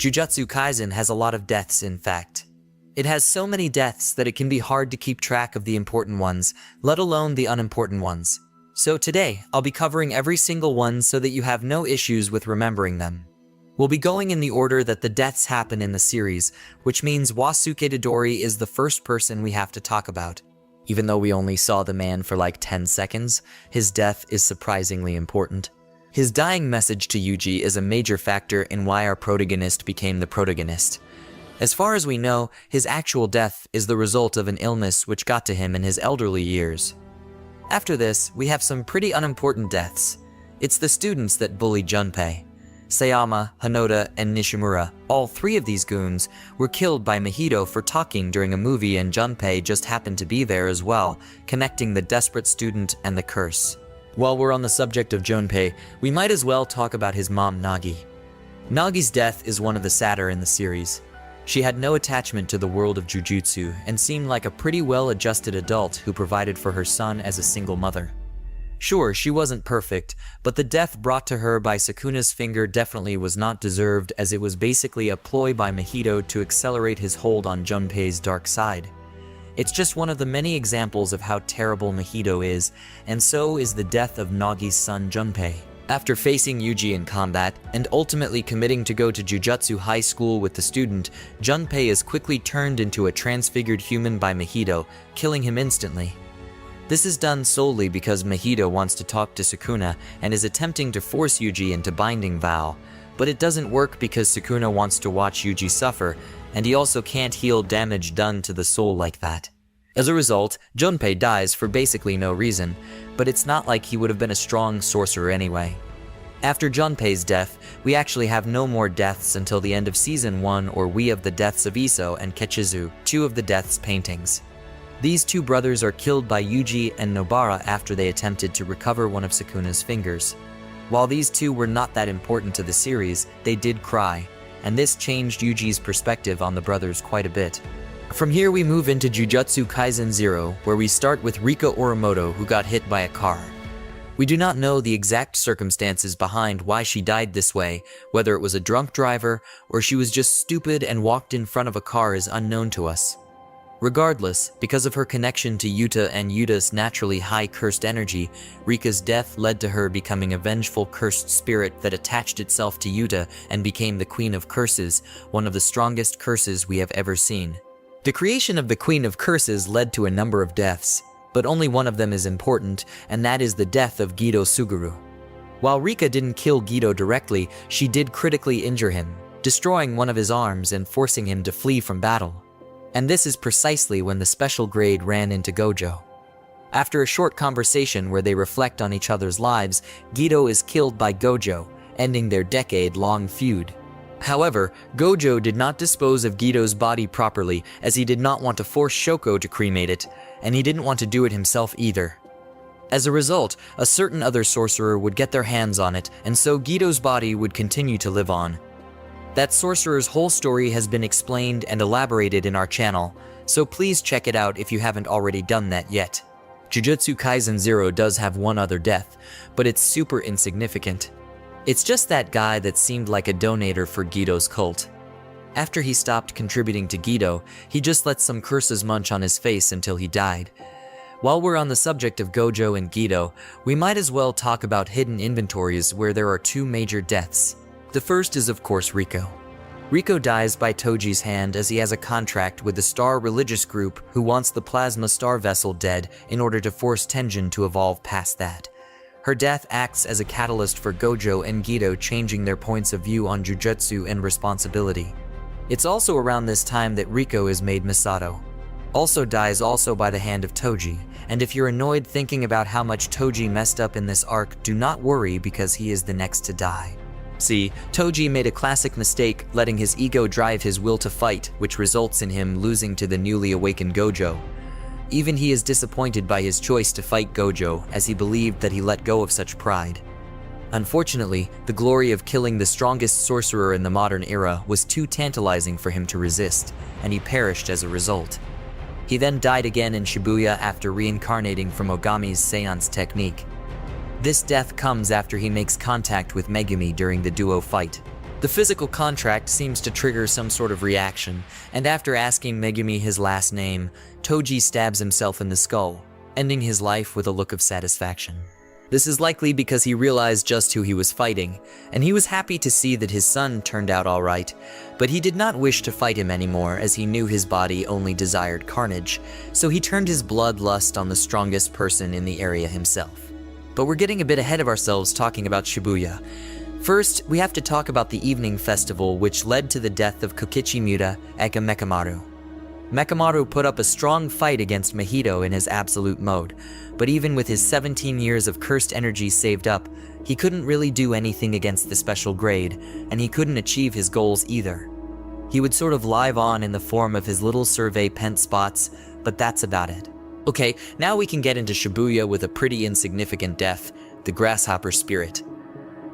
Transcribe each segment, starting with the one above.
Jujutsu Kaisen has a lot of deaths, in fact. It has so many deaths that it can be hard to keep track of the important ones, let alone the unimportant ones. So today, I'll be covering every single one so that you have no issues with remembering them. We'll be going in the order that the deaths happen in the series, which means Wasuke Todori is the first person we have to talk about. Even though we only saw the man for like 10 seconds, his death is surprisingly important. His dying message to Yuji is a major factor in why our protagonist became the protagonist. As far as we know, his actual death is the result of an illness which got to him in his elderly years. After this, we have some pretty unimportant deaths. It's the students that bully Junpei. Sayama, Hanoda, and Nishimura, all three of these goons, were killed by Mahito for talking during a movie, and Junpei just happened to be there as well, connecting the desperate student and the curse. While we're on the subject of Junpei, we might as well talk about his mom Nagi. Nagi's death is one of the sadder in the series. She had no attachment to the world of Jujutsu and seemed like a pretty well-adjusted adult who provided for her son as a single mother. Sure, she wasn't perfect, but the death brought to her by Sukuna's finger definitely was not deserved, as it was basically a ploy by Mahito to accelerate his hold on Junpei's dark side. It's just one of the many examples of how terrible Mahito is, and so is the death of Nagi's son Junpei. After facing Yuji in combat, and ultimately committing to go to Jujutsu High School with the student, Junpei is quickly turned into a transfigured human by Mahito, killing him instantly. This is done solely because Mahito wants to talk to Sukuna and is attempting to force Yuji into binding vow, but it doesn't work because Sukuna wants to watch Yuji suffer, and he also can't heal damage done to the soul like that. As a result, Junpei dies for basically no reason, but it's not like he would have been a strong sorcerer anyway. After Junpei's death, we actually have no more deaths until the end of Season 1, or We of the Deaths of Iso and Kechizu, two of the deaths paintings. These two brothers are killed by Yuji and Nobara after they attempted to recover one of Sukuna's fingers. While these two were not that important to the series, they did cry, and this changed Yuji's perspective on the brothers quite a bit. From here we move into Jujutsu Kaisen 0, where we start with Rika Orimoto, who got hit by a car. We do not know the exact circumstances behind why she died this way, whether it was a drunk driver or she was just stupid and walked in front of a car is unknown to us. Regardless, because of her connection to Yuta and Yuta's naturally high cursed energy, Rika's death led to her becoming a vengeful cursed spirit that attached itself to Yuta and became the Queen of Curses, one of the strongest curses we have ever seen. The creation of the Queen of Curses led to a number of deaths, but only one of them is important, and that is the death of Gido Suguru. While Rika didn't kill Gido directly, she did critically injure him, destroying one of his arms and forcing him to flee from battle. And this is precisely when the special grade ran into Gojo. After a short conversation where they reflect on each other's lives, Gido is killed by Gojo, ending their decade-long feud. However, Gojo did not dispose of Gido's body properly, as he did not want to force Shoko to cremate it, and he didn't want to do it himself either. As a result, a certain other sorcerer would get their hands on it, and so Gido's body would continue to live on. That sorcerer's whole story has been explained and elaborated in our channel, so please check it out if you haven't already done that yet. Jujutsu Kaisen 0 does have one other death, but it's super insignificant. It's just that guy that seemed like a donator for Gido's cult. After he stopped contributing to Gido, he just let some curses munch on his face until he died. While we're on the subject of Gojo and Gido, we might as well talk about hidden inventories where there are two major deaths. The first is of course Riko. Riko dies by Toji's hand as he has a contract with the Star religious group who wants the Plasma Star vessel dead in order to force Tenjin to evolve past that. Her death acts as a catalyst for Gojo and Gido changing their points of view on Jujutsu and responsibility. It's also around this time that Riko is made Misato. Also dies also by the hand of Toji, and if you're annoyed thinking about how much Toji messed up in this arc, do not worry because he is the next to die. See, Toji made a classic mistake letting his ego drive his will to fight, which results in him losing to the newly awakened Gojo. Even he is disappointed by his choice to fight Gojo, as he believed that he let go of such pride. Unfortunately, the glory of killing the strongest sorcerer in the modern era was too tantalizing for him to resist, and he perished as a result. He then died again in Shibuya after reincarnating from Ogami's seance technique. This death comes after he makes contact with Megumi during the duo fight. The physical contract seems to trigger some sort of reaction, and after asking Megumi his last name, Toji stabs himself in the skull, ending his life with a look of satisfaction. This is likely because he realized just who he was fighting, and he was happy to see that his son turned out alright, but he did not wish to fight him anymore as he knew his body only desired carnage, so he turned his bloodlust on the strongest person in the area himself. But we're getting a bit ahead of ourselves talking about Shibuya. First, we have to talk about the evening festival which led to the death of Kokichi Muta aka Mekamaru. Mekamaru put up a strong fight against Mahito in his absolute mode, but even with his 17 years of cursed energy saved up, he couldn't really do anything against the special grade, and he couldn't achieve his goals either. He would sort of live on in the form of his little survey pent spots, but that's about it. Okay, now we can get into Shibuya with a pretty insignificant death, the Grasshopper Spirit.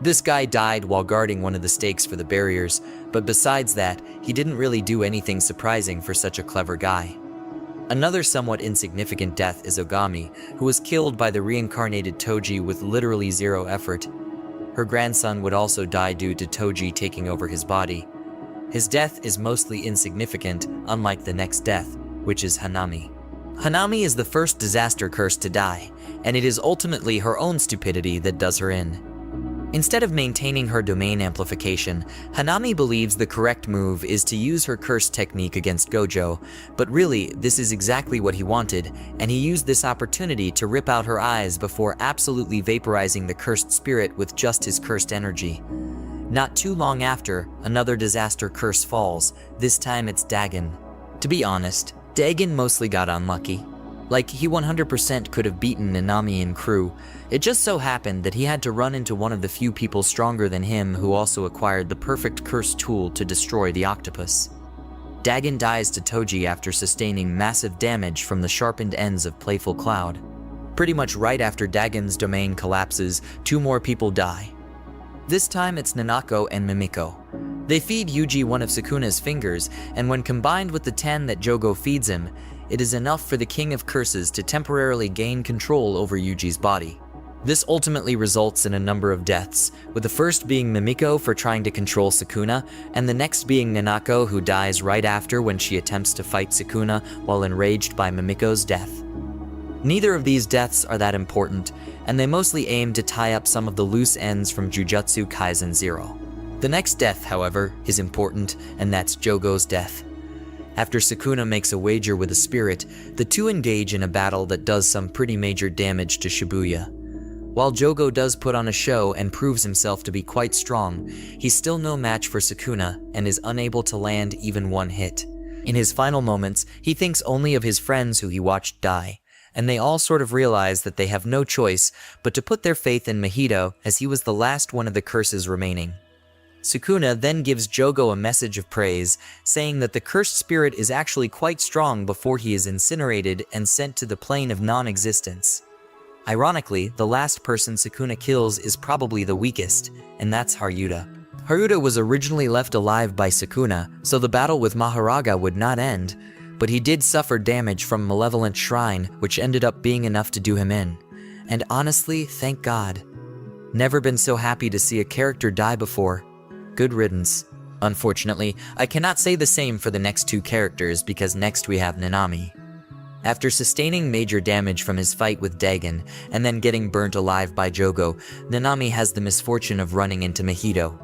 This guy died while guarding one of the stakes for the barriers, but besides that, he didn't really do anything surprising for such a clever guy. Another somewhat insignificant death is Ogami, who was killed by the reincarnated Toji with literally zero effort. Her grandson would also die due to Toji taking over his body. His death is mostly insignificant, unlike the next death, which is Hanami. Hanami is the first disaster curse to die, and it is ultimately her own stupidity that does her in. Instead of maintaining her domain amplification, Hanami believes the correct move is to use her curse technique against Gojo, but really, this is exactly what he wanted, and he used this opportunity to rip out her eyes before absolutely vaporizing the cursed spirit with just his cursed energy. Not too long after, another disaster curse falls, this time it's Dagon. To be honest, Dagon mostly got unlucky. Like, he 100% could have beaten Nanami and crew. It just so happened that he had to run into one of the few people stronger than him who also acquired the perfect curse tool to destroy the octopus. Dagon dies to Toji after sustaining massive damage from the sharpened ends of Playful Cloud. Pretty much right after Dagon's domain collapses, 2 more people die. This time it's Nanako and Mimiko. They feed Yuji one of Sukuna's fingers, and when combined with the 10 that Jogo feeds him, it is enough for the King of Curses to temporarily gain control over Yuji's body. This ultimately results in a number of deaths, with the first being Mimiko for trying to control Sukuna, and the next being Nanako, who dies right after when she attempts to fight Sukuna while enraged by Mimiko's death. Neither of these deaths are that important, and they mostly aim to tie up some of the loose ends from Jujutsu Kaisen 0. The next death, however, is important, and that's Jogo's death. After Sukuna makes a wager with a spirit, the two engage in a battle that does some pretty major damage to Shibuya. While Jogo does put on a show and proves himself to be quite strong, he's still no match for Sukuna and is unable to land even one hit. In his final moments, he thinks only of his friends who he watched die, and they all sort of realize that they have no choice but to put their faith in Mahito as he was the last one of the curses remaining. Sukuna then gives Jogo a message of praise, saying that the cursed spirit is actually quite strong before he is incinerated and sent to the plane of non-existence. Ironically, the last person Sukuna kills is probably the weakest, and that's Haruta. Haruta was originally left alive by Sukuna, so the battle with Maharaga would not end, but he did suffer damage from Malevolent Shrine, which ended up being enough to do him in. And honestly, thank God. Never been so happy to see a character die before. Good riddance. Unfortunately, I cannot say the same for the next 2 characters because next we have Nanami. After sustaining major damage from his fight with Dagon and then getting burnt alive by Jogo, Nanami has the misfortune of running into Mahito.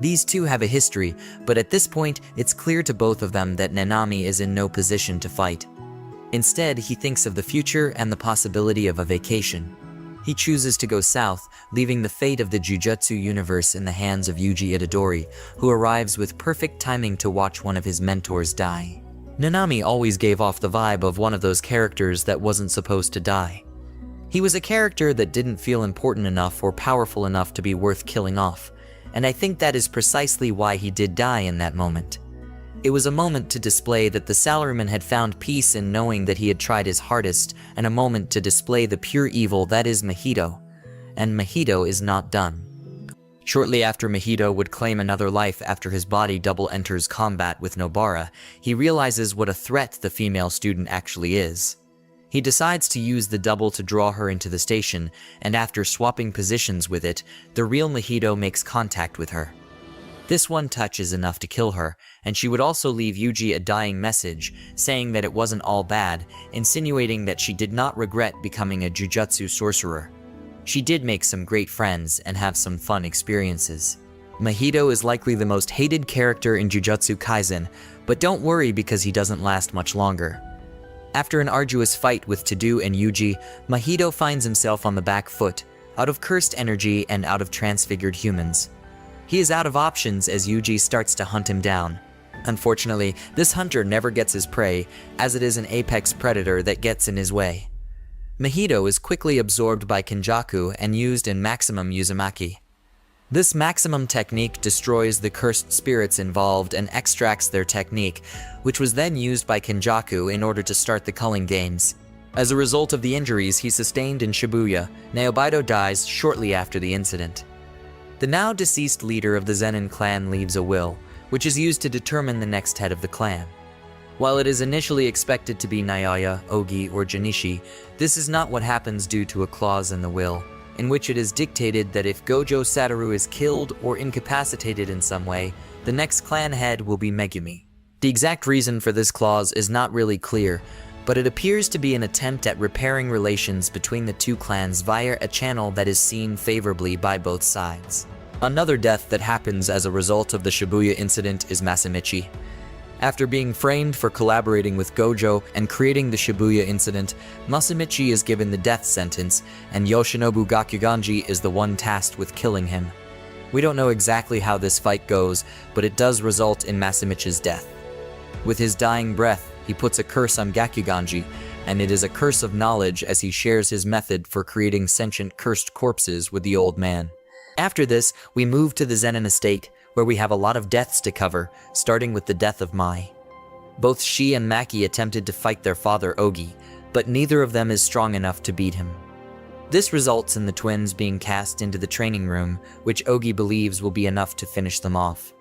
These two have a history, but at this point it's clear to both of them that Nanami is in no position to fight. Instead, he thinks of the future and the possibility of a vacation. He chooses to go south, leaving the fate of the Jujutsu universe in the hands of Yuji Itadori, who arrives with perfect timing to watch one of his mentors die. Nanami always gave off the vibe of one of those characters that wasn't supposed to die. He was a character that didn't feel important enough or powerful enough to be worth killing off, and I think that is precisely why he did die in that moment. It was a moment to display that the salaryman had found peace in knowing that he had tried his hardest, and a moment to display the pure evil that is Mahito. And Mahito is not done. Shortly after Mahito would claim another life after his body double enters combat with Nobara, he realizes what a threat the female student actually is. He decides to use the double to draw her into the station, and after swapping positions with it, the real Mahito makes contact with her. This one touch is enough to kill her, and she would also leave Yuji a dying message, saying that it wasn't all bad, insinuating that she did not regret becoming a Jujutsu sorcerer. She did make some great friends and have some fun experiences. Mahito is likely the most hated character in Jujutsu Kaisen, but don't worry because he doesn't last much longer. After an arduous fight with Tadu and Yuji, Mahito finds himself on the back foot, out of cursed energy and out of transfigured humans. He is out of options as Yuji starts to hunt him down. Unfortunately, this hunter never gets his prey, as it is an apex predator that gets in his way. Mahito is quickly absorbed by Kenjaku and used in Maximum Uzumaki. This maximum technique destroys the cursed spirits involved and extracts their technique, which was then used by Kenjaku in order to start the Culling games. As a result of the injuries he sustained in Shibuya, Naobito dies shortly after the incident. The now deceased leader of the Zenin clan leaves a will, which is used to determine the next head of the clan. While it is initially expected to be Naoya, Ogi, or Junichi, this is not what happens due to a clause in the will, in which it is dictated that if Gojo Satoru is killed or incapacitated in some way, the next clan head will be Megumi. The exact reason for this clause is not really clear, but it appears to be an attempt at repairing relations between the two clans via a channel that is seen favorably by both sides. Another death that happens as a result of the Shibuya incident is Masamichi. After being framed for collaborating with Gojo and creating the Shibuya incident, Masamichi is given the death sentence, and Yoshinobu Gakuganji is the one tasked with killing him. We don't know exactly how this fight goes, but it does result in Masamichi's death. With his dying breath, he puts a curse on Gakuganji, and it is a curse of knowledge as he shares his method for creating sentient cursed corpses with the old man. After this, we move to the Zenin estate, where we have a lot of deaths to cover, starting with the death of Mai. Both she and Maki attempted to fight their father Ogi, but neither of them is strong enough to beat him. This results in the twins being cast into the training room, which Ogi believes will be enough to finish them off.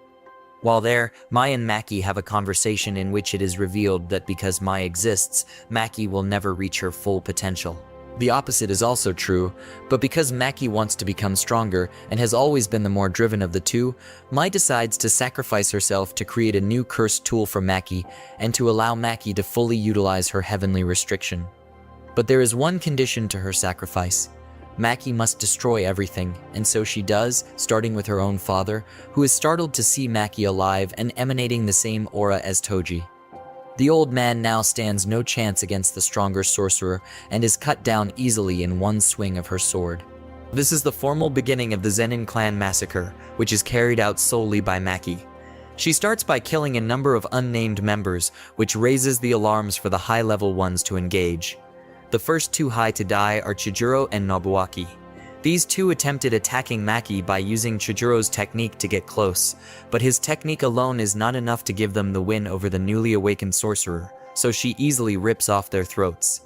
While there, Mai and Maki have a conversation in which it is revealed that because Mai exists, Maki will never reach her full potential. The opposite is also true, but because Maki wants to become stronger and has always been the more driven of the two, Mai decides to sacrifice herself to create a new cursed tool for Maki and to allow Maki to fully utilize her heavenly restriction. But there is one condition to her sacrifice. Maki must destroy everything, and so she does, starting with her own father, who is startled to see Maki alive and emanating the same aura as Toji. The old man now stands no chance against the stronger sorcerer and is cut down easily in one swing of her sword. This is the formal beginning of the Zenin clan massacre, which is carried out solely by Maki. She starts by killing a number of unnamed members, which raises the alarms for the high-level ones to engage. The first two high to die are Chijuro and Nobuaki. These two attempted attacking Maki by using Chijuro's technique to get close, but his technique alone is not enough to give them the win over the newly awakened sorcerer, so she easily rips off their throats.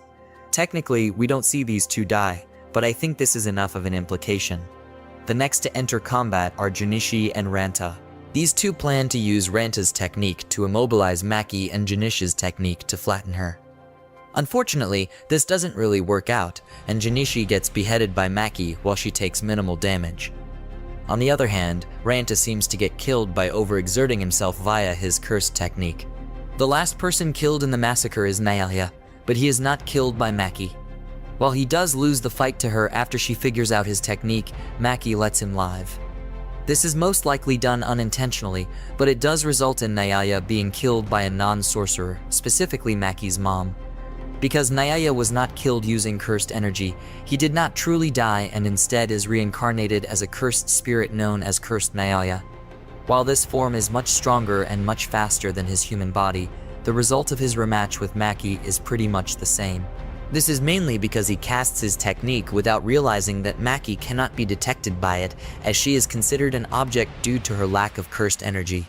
Technically, we don't see these two die, but I think this is enough of an implication. The next to enter combat are Junichi and Ranta. These two plan to use Ranta's technique to immobilize Maki and Junichi's technique to flatten her. Unfortunately, this doesn't really work out, and Junichi gets beheaded by Maki while she takes minimal damage. On the other hand, Ranta seems to get killed by overexerting himself via his cursed technique. The last person killed in the massacre is Naoya, but he is not killed by Maki. While he does lose the fight to her after she figures out his technique, Maki lets him live. This is most likely done unintentionally, but it does result in Naoya being killed by a non-sorcerer, specifically Maki's mom. Because Naoya was not killed using cursed energy, he did not truly die and instead is reincarnated as a cursed spirit known as Cursed Naoya. While this form is much stronger and much faster than his human body, the result of his rematch with Maki is pretty much the same. This is mainly because he casts his technique without realizing that Maki cannot be detected by it, as she is considered an object due to her lack of cursed energy.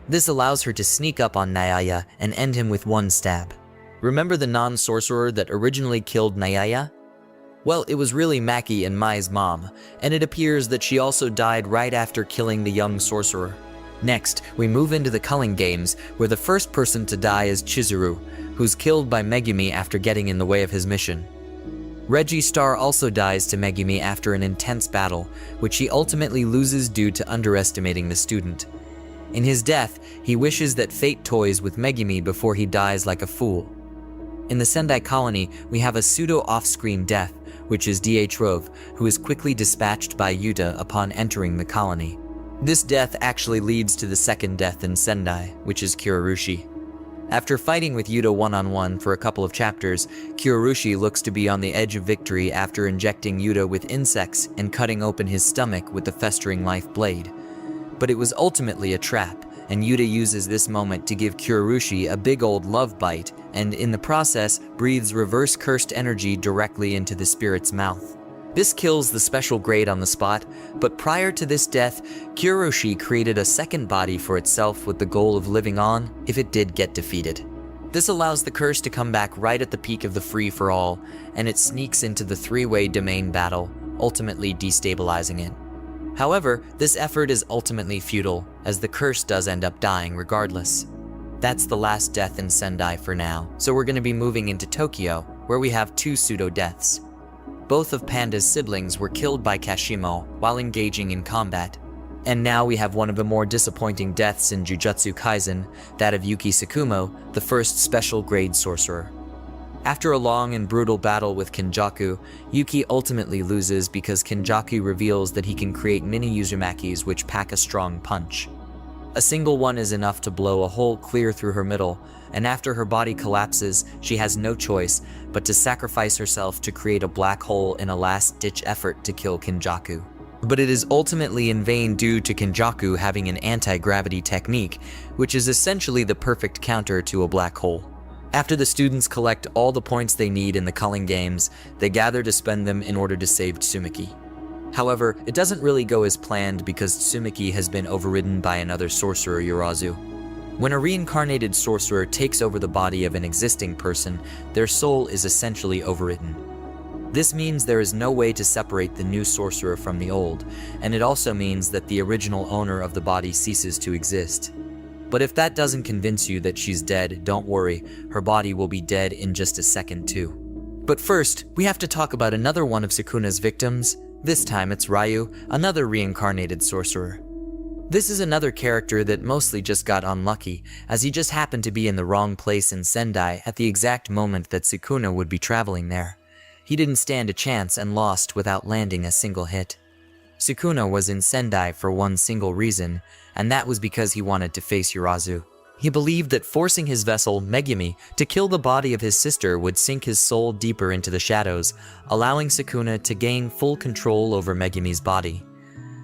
This allows her to sneak up on Naoya and end him with one stab. Remember the non-sorcerer that originally killed Naoya? Well, it was really Maki and Mai's mom, and it appears that she also died right after killing the young sorcerer. Next, we move into the Culling games, where the first person to die is Chizuru, who's killed by Megumi after getting in the way of his mission. Star also dies to Megumi after an intense battle, which he ultimately loses due to underestimating the student. In his death, he wishes that fate toys with Megumi before he dies like a fool. In the Sendai colony, we have a pseudo-off-screen death, which is Rove, who is quickly dispatched by Yuta upon entering the colony. This death actually leads to the second death in Sendai, which is Kurarushi. After fighting with Yuta one-on-one for a couple of chapters, Kurarushi looks to be on the edge of victory after injecting Yuta with insects and cutting open his stomach with the festering life blade. But it was ultimately a trap, and Yuta uses this moment to give Kurarushi a big old love bite, and in the process, breathes reverse cursed energy directly into the spirit's mouth. This kills the special grade on the spot, but prior to this death, Kurarushi created a second body for itself with the goal of living on if it did get defeated. This allows the curse to come back right at the peak of the free-for-all, and it sneaks into the three-way domain battle, ultimately destabilizing it. However, this effort is ultimately futile, as the curse does end up dying regardless. That's the last death in Sendai for now, so we're going to be moving into Tokyo, where we have two pseudo-deaths. Both of Panda's siblings were killed by Kashimo while engaging in combat. And now we have one of the more disappointing deaths in Jujutsu Kaisen, that of Yuki Tsukumo, the first special grade sorcerer. After a long and brutal battle with Kenjaku, Yuki ultimately loses because Kenjaku reveals that he can create mini Uzumakis which pack a strong punch. A single one is enough to blow a hole clear through her middle, and after her body collapses, she has no choice but to sacrifice herself to create a black hole in a last-ditch effort to kill Kenjaku. But it is ultimately in vain due to Kenjaku having an anti-gravity technique, which is essentially the perfect counter to a black hole. After the students collect all the points they need in the Culling games, they gather to spend them in order to save Tsumiki. However, it doesn't really go as planned because Tsumiki has been overridden by another sorcerer, Yurazu. When a reincarnated sorcerer takes over the body of an existing person, their soul is essentially overridden. This means there is no way to separate the new sorcerer from the old, and it also means that the original owner of the body ceases to exist. But if that doesn't convince you that she's dead, don't worry, her body will be dead in just a second too. But first, we have to talk about another one of Sukuna's victims. This time it's Ryu, another reincarnated sorcerer. This is another character that mostly just got unlucky, as he just happened to be in the wrong place in Sendai at the exact moment that Sukuna would be traveling there. He didn't stand a chance and lost without landing a single hit. Sukuna was in Sendai for one single reason, and that was because he wanted to face Yurazu. He believed that forcing his vessel, Megumi, to kill the body of his sister would sink his soul deeper into the shadows, allowing Sukuna to gain full control over Megumi's body.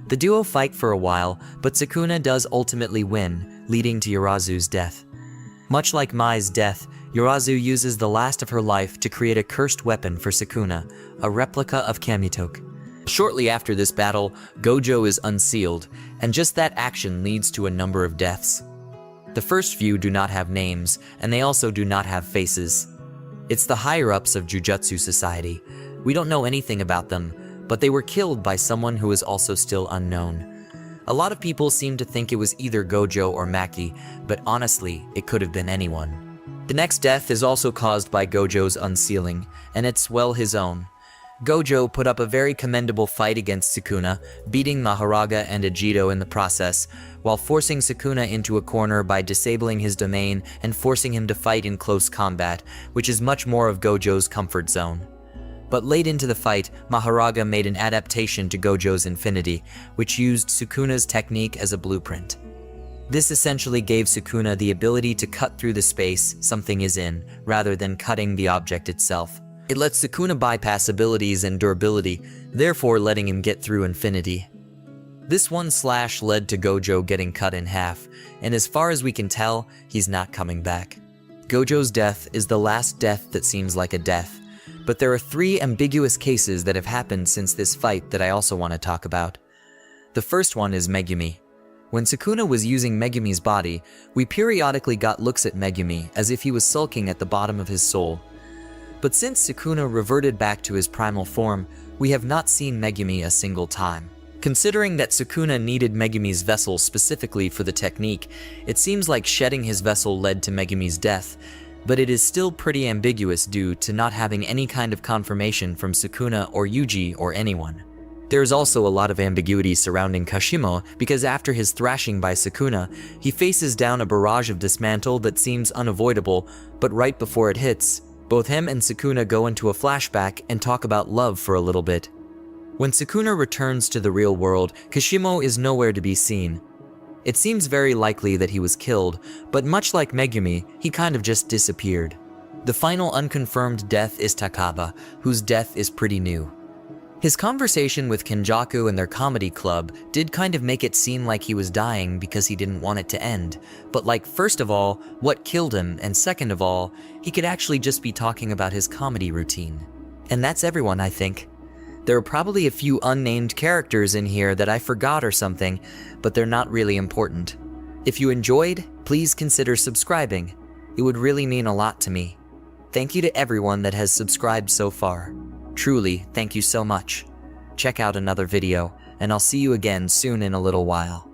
The duo fight for a while, but Sukuna does ultimately win, leading to Yurazu's death. Much like Mai's death, Yurazu uses the last of her life to create a cursed weapon for Sukuna, a replica of Kamitok. Shortly after this battle, Gojo is unsealed, and just that action leads to a number of deaths. The first few do not have names, and they also do not have faces. It's the higher-ups of Jujutsu Society. We don't know anything about them, but they were killed by someone who is also still unknown. A lot of people seem to think it was either Gojo or Maki, but honestly, it could have been anyone. The next death is also caused by Gojo's unsealing, and it's well his own. Gojo put up a very commendable fight against Sukuna, beating Mahoraga and Ejido in the process, while forcing Sukuna into a corner by disabling his domain and forcing him to fight in close combat, which is much more of Gojo's comfort zone. But late into the fight, Mahoraga made an adaptation to Gojo's Infinity, which used Sukuna's technique as a blueprint. This essentially gave Sukuna the ability to cut through the space something is in, rather than cutting the object itself. It lets Sukuna bypass abilities and durability, therefore letting him get through Infinity. This one slash led to Gojo getting cut in half, and as far as we can tell, he's not coming back. Gojo's death is the last death that seems like a death, but there are 3 ambiguous cases that have happened since this fight that I also want to talk about. The first one is Megumi. When Sukuna was using Megumi's body, we periodically got looks at Megumi as if he was sulking at the bottom of his soul. But since Sukuna reverted back to his primal form, we have not seen Megumi a single time. Considering that Sukuna needed Megumi's vessel specifically for the technique, it seems like shedding his vessel led to Megumi's death, but it is still pretty ambiguous due to not having any kind of confirmation from Sukuna or Yuji or anyone. There's also a lot of ambiguity surrounding Kashimo because after his thrashing by Sukuna, he faces down a barrage of dismantle that seems unavoidable, but right before it hits, both him and Sukuna go into a flashback and talk about love for a little bit. When Sukuna returns to the real world, Kashimo is nowhere to be seen. It seems very likely that he was killed, but much like Megumi, he kind of just disappeared. The final unconfirmed death is Takaba, whose death is pretty new. His conversation with Kenjaku and their comedy club did kind of make it seem like he was dying because he didn't want it to end. But like, first of all, what killed him, and second of all, he could actually just be talking about his comedy routine. And that's everyone, I think. There are probably a few unnamed characters in here that I forgot or something, but they're not really important. If you enjoyed, please consider subscribing. It would really mean a lot to me. Thank you to everyone that has subscribed so far. Truly, thank you so much. Check out another video, and I'll see you again soon in a little while.